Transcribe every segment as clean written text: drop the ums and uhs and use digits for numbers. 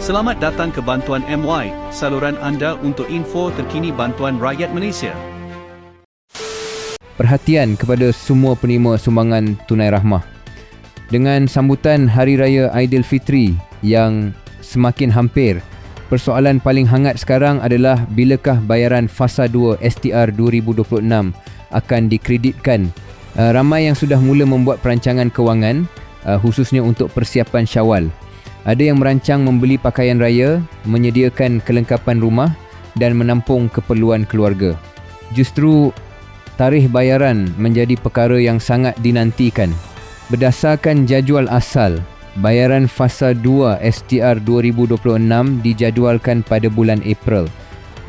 Selamat datang ke Bantuan MY, saluran anda untuk info terkini bantuan rakyat Malaysia. Perhatian kepada semua penerima sumbangan tunai rahmah. Dengan sambutan Hari Raya Aidilfitri yang semakin hampir, persoalan paling hangat sekarang adalah bilakah bayaran Fasa 2 STR 2026 akan dikreditkan. Ramai yang sudah mula membuat perancangan kewangan, khususnya untuk persiapan Syawal. Ada yang merancang membeli pakaian raya, menyediakan kelengkapan rumah dan menampung keperluan keluarga. Justru tarikh bayaran menjadi perkara yang sangat dinantikan. Berdasarkan jadual asal, bayaran Fasa 2 STR 2026 dijadualkan pada bulan April.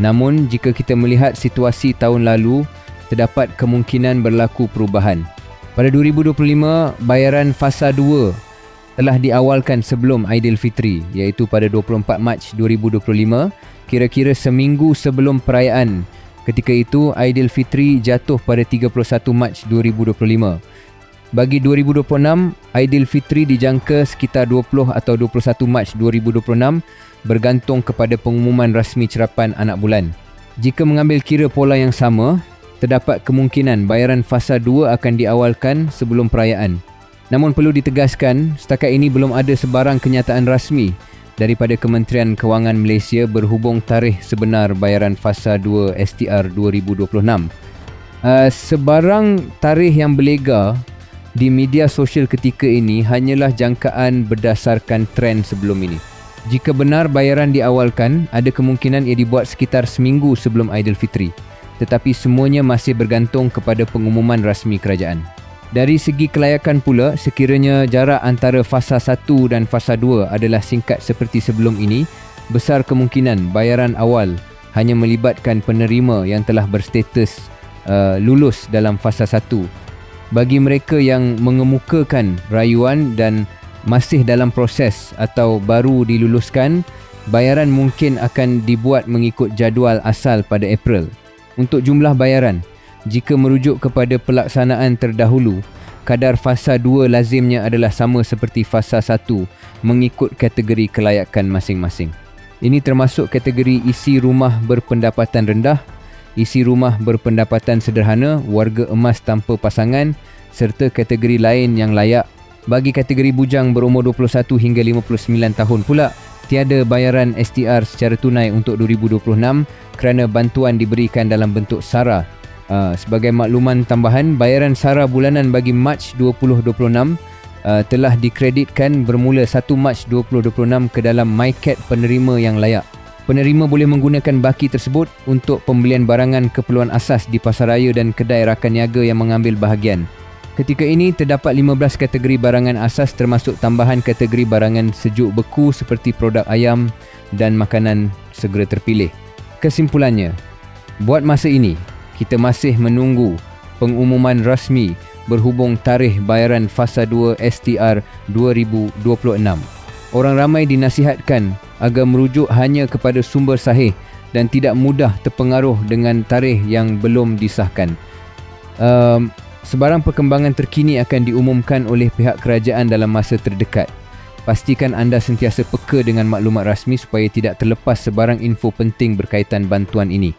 Namun, jika kita melihat situasi tahun lalu, terdapat kemungkinan berlaku perubahan. Pada 2025, bayaran Fasa 2 telah diawalkan sebelum Aidilfitri, iaitu pada 24 Mac 2025, kira-kira seminggu sebelum perayaan. Ketika itu, Aidilfitri jatuh pada 31 Mac 2025. Bagi 2026, Aidilfitri dijangka sekitar 20 atau 21 Mac 2026 bergantung kepada pengumuman rasmi cerapan anak bulan. Jika mengambil kira pola yang sama, terdapat kemungkinan bayaran Fasa 2 akan diawalkan sebelum perayaan. Namun perlu ditegaskan, setakat ini belum ada sebarang kenyataan rasmi daripada Kementerian Kewangan Malaysia berhubung tarikh sebenar bayaran Fasa 2 STR 2026. Sebarang tarikh yang berlega di media sosial ketika ini hanyalah jangkaan berdasarkan trend sebelum ini. Jika benar bayaran diawalkan, ada kemungkinan ia dibuat sekitar seminggu sebelum Aidilfitri. Tetapi semuanya masih bergantung kepada pengumuman rasmi kerajaan. Dari segi kelayakan pula, sekiranya jarak antara Fasa 1 dan Fasa 2 adalah singkat seperti sebelum ini, besar kemungkinan bayaran awal hanya melibatkan penerima yang telah berstatus lulus dalam Fasa 1. Bagi mereka yang mengemukakan rayuan dan masih dalam proses atau baru diluluskan, bayaran mungkin akan dibuat mengikut jadual asal pada April. Untuk jumlah bayaran, jika merujuk kepada pelaksanaan terdahulu, kadar Fasa 2 lazimnya adalah sama seperti Fasa 1 mengikut kategori kelayakan masing-masing. Ini termasuk kategori isi rumah berpendapatan rendah, isi rumah berpendapatan sederhana, warga emas tanpa pasangan serta kategori lain yang layak. Bagi kategori bujang berumur 21 hingga 59 tahun pula, tiada bayaran STR secara tunai untuk 2026 kerana bantuan diberikan dalam bentuk SARA. Sebagai makluman tambahan, bayaran SARA bulanan bagi Mac 2026 telah dikreditkan bermula 1 Mac 2026 ke dalam MyCat penerima yang layak. Penerima boleh menggunakan baki tersebut untuk pembelian barangan keperluan asas di pasaraya dan kedai rakan niaga yang mengambil bahagian. Ketika ini, terdapat 15 kategori barangan asas termasuk tambahan kategori barangan sejuk beku seperti produk ayam dan makanan segera terpilih. Kesimpulannya, buat masa ini, kita masih menunggu pengumuman rasmi berhubung tarikh bayaran Fasa 2 STR 2026. Orang ramai dinasihatkan agar merujuk hanya kepada sumber sahih dan tidak mudah terpengaruh dengan tarikh yang belum disahkan. Sebarang perkembangan terkini akan diumumkan oleh pihak kerajaan dalam masa terdekat. Pastikan anda sentiasa peka dengan maklumat rasmi supaya tidak terlepas sebarang info penting berkaitan bantuan ini.